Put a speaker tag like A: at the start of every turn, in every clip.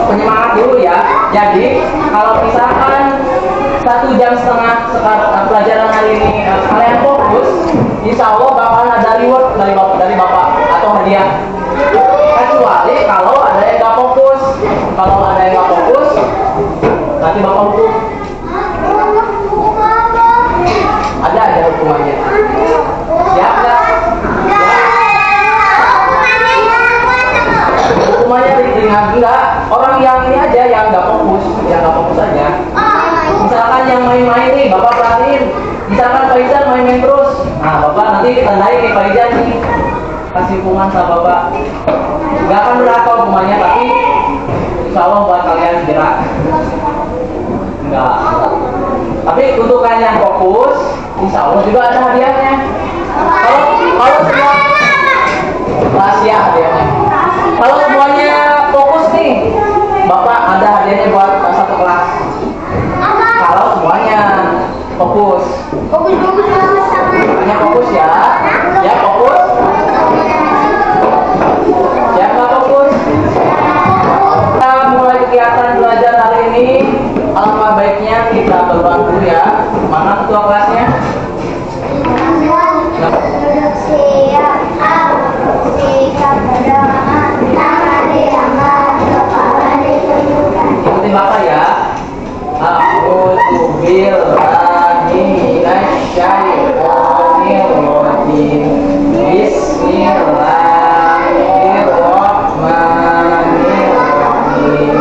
A: penyemangat dulu ya. Jadi kalau misalkan 1,5 jam pelajaran hari ini kalian fokus, insya Allah bakalan ada reward dari bapak atau hadiah. Kecuali kalau ada yang nggak fokus. Kalau ada yang nggak fokus, nanti bapak hukum. Ada hukumannya. Siap nggak? Hukumannya ringan enggak? Orang yang ini aja yang nggak fokus aja. Misalkan yang main-main nih, bapak perhatiin. Misalkan Pak Izan main-main terus, nah bapak nanti ditandain nih Pak Izan nih, kasih hukuman sama bapak. Gak akan berapa hukumannya, tapi insya Allah buat kalian gerak. Enggak. Tapi untuk kalian yang fokus, insya Allah juga ada hadiahnya. Kalau semua rahasia hadiahnya. Kalau semuanya fokus nih, bapak ada hadiahnya buat satu kelas. Kalau semuanya fokus. Hanya fokus ya. Ya fokus. Siapa fokus? Kita mulai kegiatan belajar hari ini. Alangkah baiknya kita berdoa dulu ya. Mana ketua kelasnya? Ikutin bapak ya. A'udzu billahi minasyaitonir rajim. Bismillahirrahmanirrahim.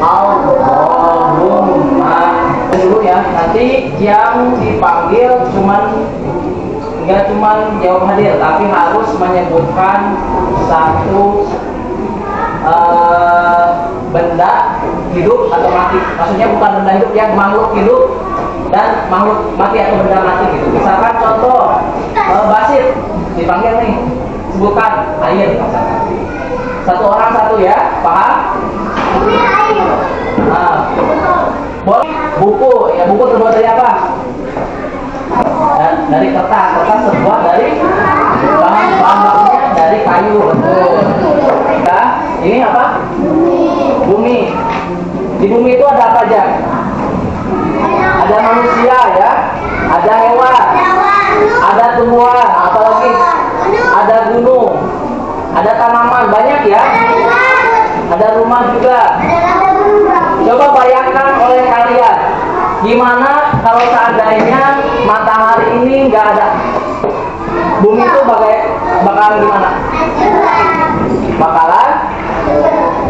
A: Allahumma. Dulu ya, nanti yang dipanggil enggak cuman jawab hadir, tapi harus menyebutkan satu benda hidup atau mati. Maksudnya bukan benda hidup, yang makhluk hidup dan makhluk mati atau benda mati gitu. Misalkan contoh Basit dipanggil nih, sebutkan air misalkan. Satu orang satu ya, paham? Nah, buku ya, buku terbuat dari apa? Dari kertas terbuat dari bahan bakunya dari kayu, betul. Nah, ini apa? Bumi. Di bumi itu ada apa aja? Ada manusia ya, ada hewan, ada tumbuhan, apalagi ada gunung, ada tanaman, banyak ya. Ada rumah juga. Coba bayangkan oleh kalian, gimana kalau seandainya matahari ini nggak ada? Bumi itu bakalan gimana? Bakalan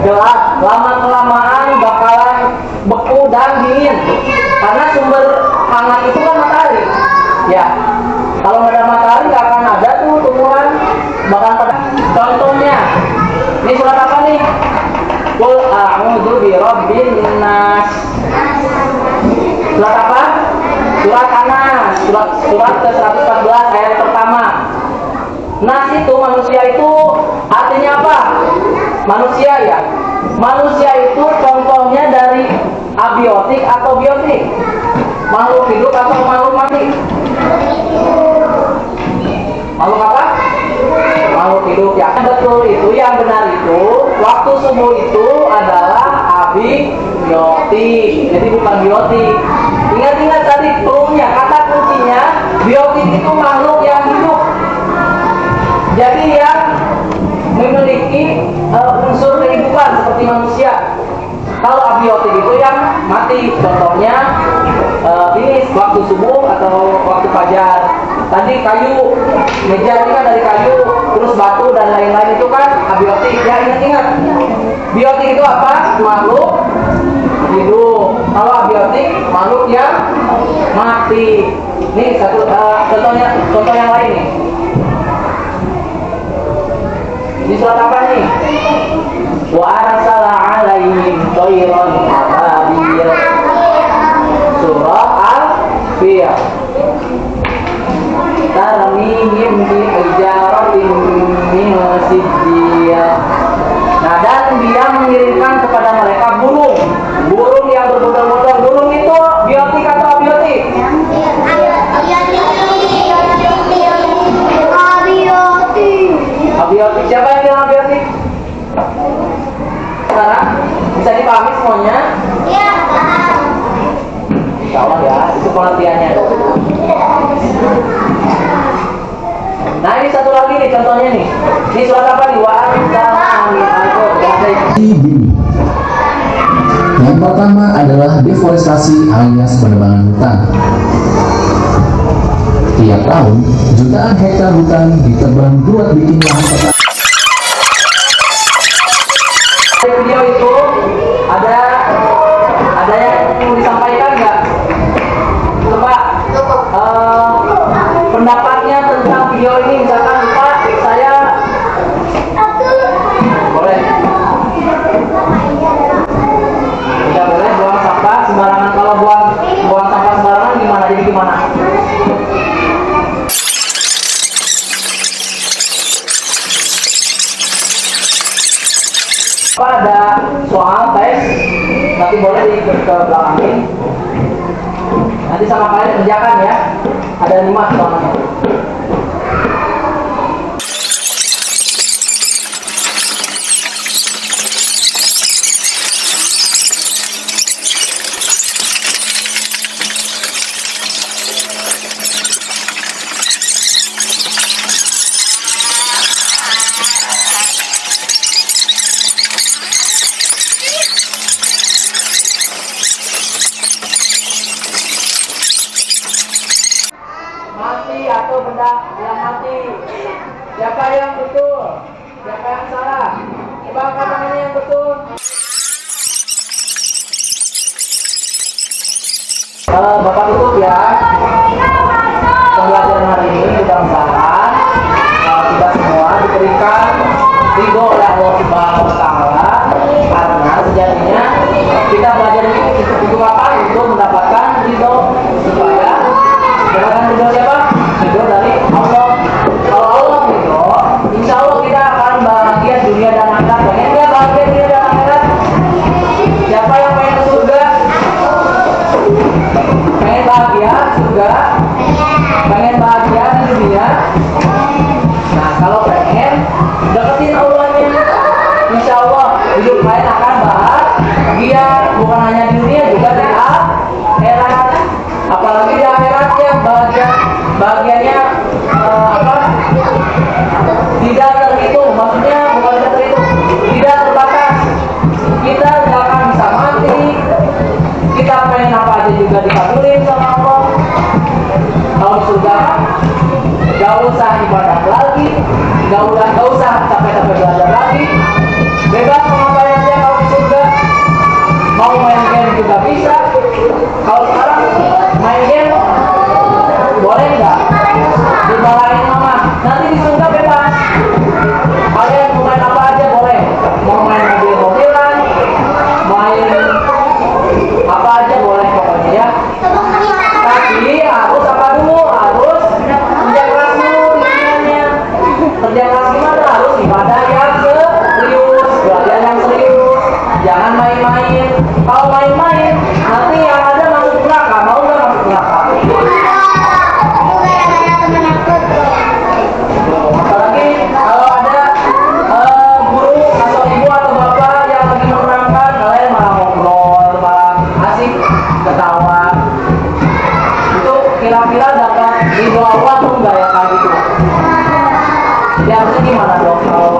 A: gelap, lama-kelamaan bakalan beku dan dingin. Karena sumber hangat itu kan matahari. Ya, kalau nggak ada matahari nggak akan ada tuh tumbuhan bakalan pada. Contohnya, ini surat apa nih? Qul a'udzu birabbin nas. Surat apa? Surat Anas, surat ke-114 ayat pertama. Nas itu manusia itu artinya apa? Manusia ya. Manusia itu contohnya dari abiotik atau biotik? Makhluk hidup atau makhluk mati? Makhluk apa? Makhluk hidup ya. Betul itu, yang benar itu waktu subuh itu adalah abiotik. Jadi bukan biotik. Ingat-ingat tadi clue-nya, kata kuncinya biotik itu makhluk yang hidup. Jadi yang memiliki unsur kehidupan seperti manusia. Kalau abiotik itu yang mati. Contohnya ini waktu subuh atau waktu fajar. Tadi kayu, meja ini kan dari kayu, terus batu dan lain-lain itu kan abiotik. Ya ingat-ingat. Biotik itu apa? Makhluk hidup. Kalau abiotik makhluk yang mati. Nih satu contoh yang lain nih. Di surat apa nih? Wa arsala 'alaihim thayran ababil. Surah Al-Fil. Tarmihim bi hijaratin min sijil. Nah, dan dia mengirimkan kepada mereka burung yang berbondong-bondong. Burung itu biotik atau abiotik? Abiotik. Siapa yang bilang abiotik? pengertiannya. Nah ini satu lagi nih contohnya nih. Ini surat apa nih? Wa amin.
B: Gini. Yang pertama adalah deforestasi alias penebangan hutan. Tiap tahun, jutaan hektar hutan ditebang buat bikin lahan petani.
A: Video itu ada yang mau disampaikan nggak? Coba pendapatnya tentang video ini, misalkan Pak, saya boleh tidak boleh buang sampah sembarangan. Kalau buang sampah sembarangan gimana? Jadi gimana? Ada soal tes, nanti boleh ke belakangin. Nanti sama kalian kerjakan ya. Ada 5 soalnya. Mati atau benda yang mati. Siapa yang betul? Siapa yang salah? Coba angkat tangannya yang betul. Bapak tutup ya. Pembelajaran hari ini mudah-mudahan kita semua diberikan ridho oleh Allah Subhanahu wa Ta'ala, karena sejatinya kita belajar ini untuk apa? Untuk mendapatkan ridho, supaya mendapatkan ridho siapa? Ridho dari Allah. Kalau Allah ridho, insya Allah kita akan bahagia dunia dan akhirat. Pengen nggak bahagia dunia dan akhirat? Siapa yang pengen ke surga? Pengen bahagia surga? Pengen bahagia di dunia? Nah kalau pengen, deketin Allahnya, insya Allah hidup kalian akan bahagia, bukan hanya di dunia, juga di akhirat. Apalagi di akhiratnya bahagianya tidak terhitung, maksudnya bukan tidak terhitung, tidak terbatas. Kita tidak akan bisa mati, kita pengen apa aja juga dikabulin sama Allah. Kalau di surga gak usah ibadah lagi, gak usah capek-capek belajar lagi, bebas mau ngapain aja kalau di surga. Mau main game juga bisa. Kalau sekarang main game boleh nggak? Dimarahin mama. Nanti di surga bebas. Kalian mau main apa aja boleh. Mau main mobil-mobilan, main apa aja boleh pokoknya ya. Tapi harus apa dulu? Harus kerja keras dulu dunianya. Kerja keras gimana? Harus ibadah yang serius, belajar yang serius. Jangan main-main. Kalau main-main, nanti yang ada masuk neraka. Mau nggak masuk neraka? Apalagi kalau ada guru atau ibu atau bapak yang lagi menerangkan, kalian malah ngobrol, malah asik, ketawa. Itu kira-kira dapat ridho Allah tuh nggak ya kayak gitu? Jadi harusnya gimana dong kalau